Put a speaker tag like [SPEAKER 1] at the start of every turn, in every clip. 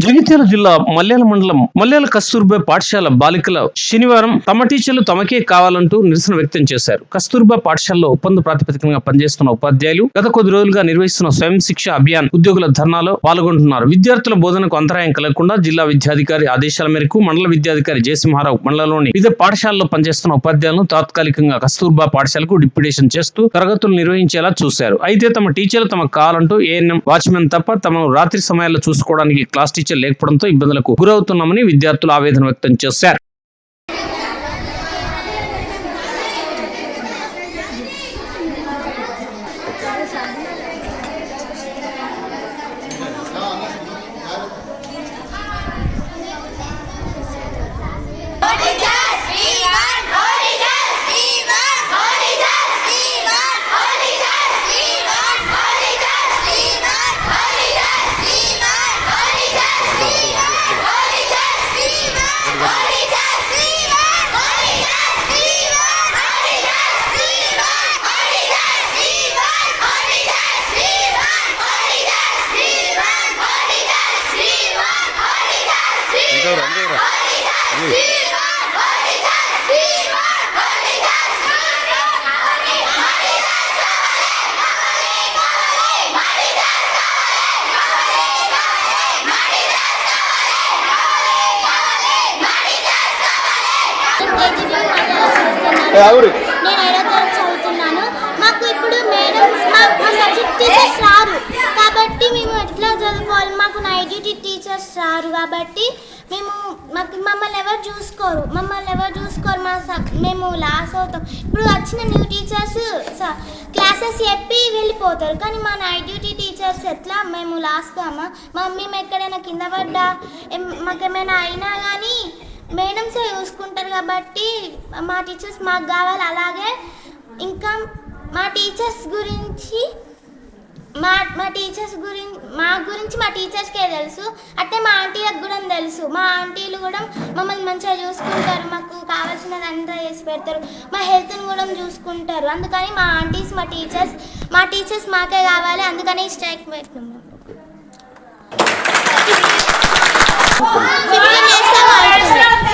[SPEAKER 1] జగిత్యాల జిల్లా మల్యాల మండలం మల్యాల కస్తూర్బా పాఠశాల బాలికల శనివారం తమ టీచర్లు తమకే కావాలంటూ నిరసన వ్యక్తం చేశారు. కస్తూర్బా పాఠశాలలో ఒప్పంద ప్రాతిపదికగా పనిచేస్తున్న ఉపాధ్యాయులు గత కొద్ది రోజులుగా నిర్వహిస్తున్న స్వయం శిక్ష అభియాన్ ఉద్యోగుల ధర్నాలో పాల్గొంటున్నారు. విద్యార్థుల బోధనకు అంతరాయం కలగకుండా జిల్లా విద్యాధికారి ఆదేశాల మేరకు మండల విద్యాధికారి జయసింహారావు మండలంలోని వివిధ పాఠశాలలో పనిచేస్తున్న ఉపాధ్యాయులను తాత్కాలికంగా కస్తూర్బా పాఠశాలకు డిప్యుటేషన్ చేస్తూ తరగతులు నిర్వహించేలా చూశారు. అయితే తమ టీచర్లు తమకు కావాలంటూ ఏఎన్ఎం వాచ్మెన్ తప్ప తమను రాత్రి సమయాల్లో చూసుకోవడానికి క్లాస్ టీచర్ లేకపోవడంతో ఇబ్బందులకు గురవుతున్నామని విద్యార్థులు ఆవేదన వ్యక్తం చేశారు.
[SPEAKER 2] చదువుతున్నాను. మాకు ఇప్పుడు మేడమ్స్ మా సబ్జెక్ట్ టీచర్స్ రారు కాబట్టి మేము ఎట్లా చదువుకోవాలి. మాకు నైట్ డ్యూటీ టీచర్స్ రారు కాబట్టి మమ్మల్ని ఎవరు చూసుకోరు. మేము లాస్ అవుతాం. ఇప్పుడు వచ్చిన న్యూ టీచర్స్ క్లాసెస్ చెప్పి వెళ్ళిపోతారు కానీ మా నైట్ డ్యూటీ టీచర్స్ ఎట్లా మేము లాస్ కామా. మేము ఎక్కడైనా కింద పడ్డా మాకేమైనా అయినా కానీ మేడమ్సే చూసుకుంటారు కాబట్టి మా టీచర్స్ మాకు కావాలి. అలాగే ఇంకా మా టీచర్స్ గురించి మా టీచర్స్కే తెలుసు. అంటే మా ఆంటీలకు కూడా తెలుసు. మా ఆంటీలు కూడా మమ్మల్ని మంచిగా చూసుకుంటారు. మాకు కావాల్సినది అంతా చేసి పెడతారు. మా హెల్త్ని కూడా చూసుకుంటారు. అందుకని మా ఆంటీస్ మా టీచర్స్ మాకే కావాలి. అందుకని స్ట్రైక్ పెడుతున్నాం.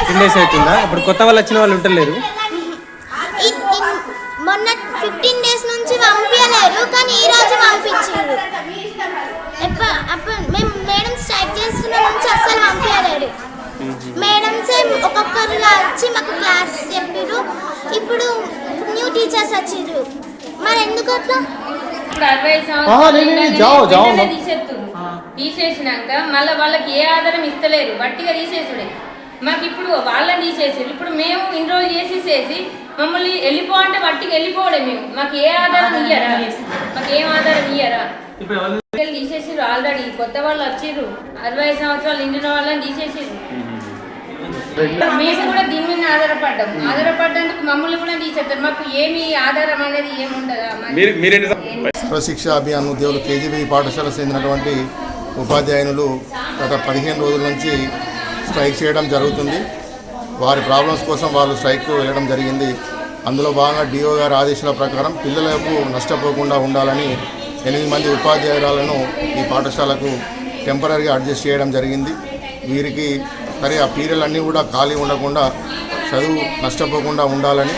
[SPEAKER 3] 15 days అవుతుందా? ఇప్పుడు కొత్త వాళ్ళు వచ్చిన వాళ్ళు ఉంటలేరు.
[SPEAKER 2] మొన్న 15 days నుంచి పంపించలేరు కానీ ఈ రోజు పంపించారు. మేము మేడం స్ట్రైక్ చేస్తున్న నుంచి అస్సలు పంపించలేరు. మేడమ్సే ఒక్కొక్కరుగా వచ్చి మాకు క్లాస్ చెప్పారు. ఇప్పుడు న్యూ టీచర్స్ వచ్చారు. మరి ఎందుకు అట్లా?
[SPEAKER 4] తీసేసినాక మళ్ళీ వాళ్ళకి ఏ ఆధారం ఇస్తలేరు. బట్టిగా తీసేసుడే. మాకు ఇప్పుడు వాళ్ళని తీసేసారు. ఇప్పుడు మేము ఇన్రోల్ చేసేసేసి మమ్మల్ని వెళ్ళిపో అంటే బట్టికి వెళ్ళిపోవడే. మాకు ఏ ఆధారం ఇయ్యరా? మాకేం ఆధారం ఇయ్యరా? తీసేసారు. ఆల్రెడీ కొత్త వాళ్ళు వచ్చిర్రు. 65 సంవత్సరాలు నిండిన వాళ్ళని తీసేసారు. మేము కూడా దీని మీద ఆధారపడ్డందుకు మమ్మల్ని కూడా తీసేస్తారు. మాకు ఏమి ఆధారం అనేది ఏముండదా?
[SPEAKER 5] స్వశిక్ష అభియాన్ ఉద్యోగులు కేజీబీ పాఠశాలకు చెందినటువంటి ఉపాధ్యాయులు గత 15 రోజుల నుంచి స్ట్రైక్ చేయడం జరుగుతుంది. వారి ప్రాబ్లమ్స్ కోసం వాళ్ళు స్ట్రైక్ వెళ్ళడం జరిగింది. అందులో భాగంగా డిఓ గారి ఆదేశాల ప్రకారం పిల్లలకు నష్టపోకుండా ఉండాలని 8 మంది ఉపాధ్యాయురాలను ఈ పాఠశాలకు టెంపరీగా అడ్జస్ట్ చేయడం జరిగింది. వీరికి సరే ఆ పీరియడ్లు అన్నీ కూడా ఖాళీ ఉండకుండా చదువు నష్టపోకుండా ఉండాలని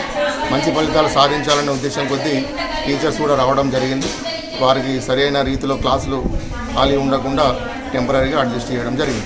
[SPEAKER 5] మంచి ఫలితాలు సాధించాలనే ఉద్దేశం కొద్దీ టీచర్స్ కూడా రావడం జరిగింది. వారికి సరైన రీతిలో క్లాసులు ఖాళీ ఉండకుండా టెంపరీగా అడ్జస్ట్ చేయడం జరిగింది.